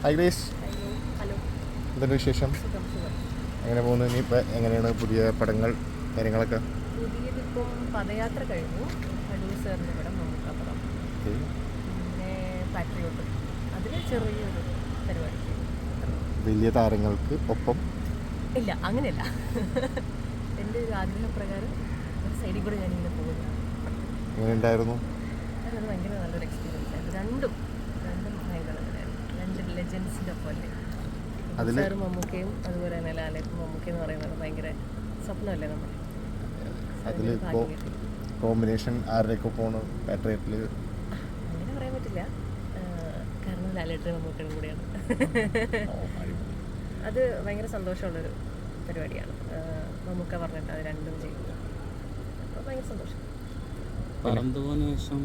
Hi grace, hello. എന്തുണ്ട് വിശേഷം? എങ്ങനെ പോകുന്നു? ഇനിയിപ്പോൾ എങ്ങനെയാണ് പുതിയ പടങ്ങൾ കാര്യങ്ങളൊക്കെ? പുതിയതിപ്പം പദയാത്ര കഴിഞ്ഞു. അടൂർ സാറിൻ്റെ പടം, മമ്മൂക്ക പടം, പിന്നെ പാട്രിയോട്ട്, അതിൽ ചെറിയൊരു പരിപാടി. വലിയ താരങ്ങൾക്ക് ഒപ്പം ഇല്ല, അങ്ങനെയല്ല. എൻ്റെ ഒരു ആഗ്രഹപ്രകാരം ഒരു സൈഡിൽ കൂടെ ഞാനിങ്ങനെ പോകുന്നു. എങ്ങനെ ഉണ്ടായിരുന്നു? അത് ഭയങ്കര നല്ലൊരു എക്സ്പീരിയൻസ് ആയിരുന്നു. രണ്ടും ഭയങ്കര നല്ലതായിരുന്നു. രണ്ട് ലെജൻസിൻ്റെ ഒപ്പം അല്ലേ, സാറും മമ്മൂക്കയും, അതുപോലെ തന്നെ ലാലേട്ടും മമ്മൂക്ക എന്ന് പറയുന്നത് ഭയങ്കര സ്വപ്നമല്ലേ നമ്മൾ. അതിലിപ്പോൾ കോമ്പിനേഷൻ ആരുടെയൊക്കെ പോണു പാട്രിയറ്റിൽ? അങ്ങനെ പറയാൻ പറ്റില്ല, കാരണം ലാലേട്ടനും മമ്മൂക്കയും കൂടിയാണ്. അത് ഭയങ്കര സന്തോഷമുള്ളൊരു പരിപാടിയാണ്. മമ്മൂക്ക പറഞ്ഞിട്ട് അത് രണ്ടും ചെയ്യുന്നത്, അപ്പോൾ ഭയങ്കര സന്തോഷം. ശേഷം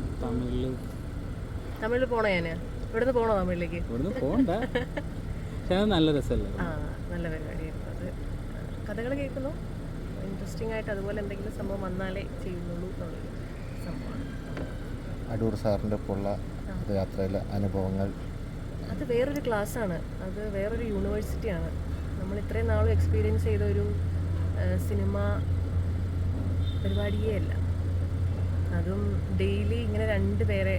തമിഴിൽ പോണോ? ഞാൻ ഇവിടുന്ന് പോണോ തമിഴിലേക്ക്? ഇവിടുന്ന് പോകണ്ട, നല്ല രസമല്ലേ? നല്ല പരിപാടിയായിരുന്നു അത്. കഥകൾ കേൾക്കുന്നു, ഇൻട്രസ്റ്റിംഗ് ആയിട്ട്, അതുപോലെ എന്തെങ്കിലും സംഭവം വന്നാലേ ചെയ്യുന്നുള്ളൂ എന്നുള്ളൊരു സംഭവമാണ്. അടൂർ സാറിൻ്റെ ഒപ്പമുള്ള യാത്രയിലെ അനുഭവങ്ങൾ അത് വേറൊരു ക്ലാസ്സാണ്, അത് വേറൊരു യൂണിവേഴ്സിറ്റിയാണ്. നമ്മൾ ഇത്രയും നാളും എക്സ്പീരിയൻസ് ചെയ്ത ഒരു സിനിമ പരിപാടിയേ അല്ല. അതും ഡെയിലി ഇങ്ങനെ രണ്ട് പേരെ,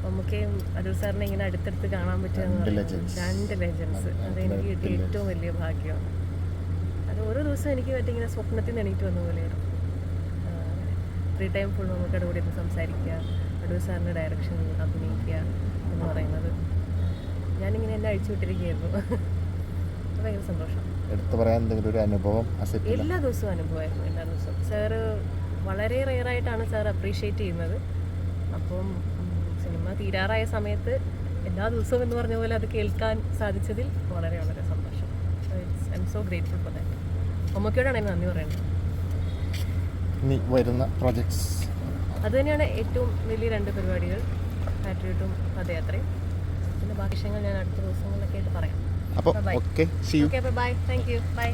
മമ്മൂക്കയും അടൂർ സാറിനെ ഇങ്ങനെ അടുത്തടുത്ത് കാണാൻ പറ്റുക, രണ്ട് ലെജൻസ്. അതെനിക്ക് കിട്ടിയ ഏറ്റവും വലിയ ഭാഗ്യമാണ്. അത് ഓരോ ദിവസവും എനിക്ക് ഇങ്ങനെ സ്വപ്നത്തിൽ നിന്ന് എണീറ്റ് വന്ന പോലെയാണ്. ഫ്രീ ടൈം ഫുൾ മമ്മൂക്കയുടെ കൂടെ ഇരുന്ന് സംസാരിക്കുക, അടൂർ സാറിൻ്റെ ഡയറക്ഷൻ അഭിനയിക്കുക എന്ന് പറയുന്നത് ഞാനിങ്ങനെ എന്നെ അഴിച്ചു വിട്ടിരിക്കുകയായിരുന്നു. ഭയങ്കര സന്തോഷം. എടുത്തു പറയാൻ എന്തെങ്കിലും ഒരു അനുഭവം? എല്ലാ ദിവസവും അനുഭവമായിരുന്നു, എല്ലാ ദിവസവും. സാറ് വളരെ റെയറായിട്ടാണ് സാർ അപ്രീഷിയേറ്റ് ചെയ്യുന്നത്. അപ്പം സിനിമ തീരാറായ സമയത്ത് എല്ലാ ദിവസവും എന്ന് പറഞ്ഞ പോലെ അത് കേൾക്കാൻ സാധിച്ചതിൽ വളരെ വളരെ സന്തോഷം. I'm so grateful for that. മമ്മൂക്കയോടാണ് എനിക്ക് നന്ദി പറയുന്നത്. ഇനി വരുന്ന പ്രോജക്ട്സ് അത് തന്നെയാണ് ഏറ്റവും വലിയ രണ്ട് പരിപാടികൾ, പാട്രിയോട്ടും പദയാത്രയും. പിന്നെ ബാക്കി വിഷയങ്ങൾ ഞാൻ അടുത്ത ദിവസങ്ങളിലൊക്കെ ആയിട്ട് പറയാം. അപ്പോൾ okay, see you. Okay, bye. Thank you. By.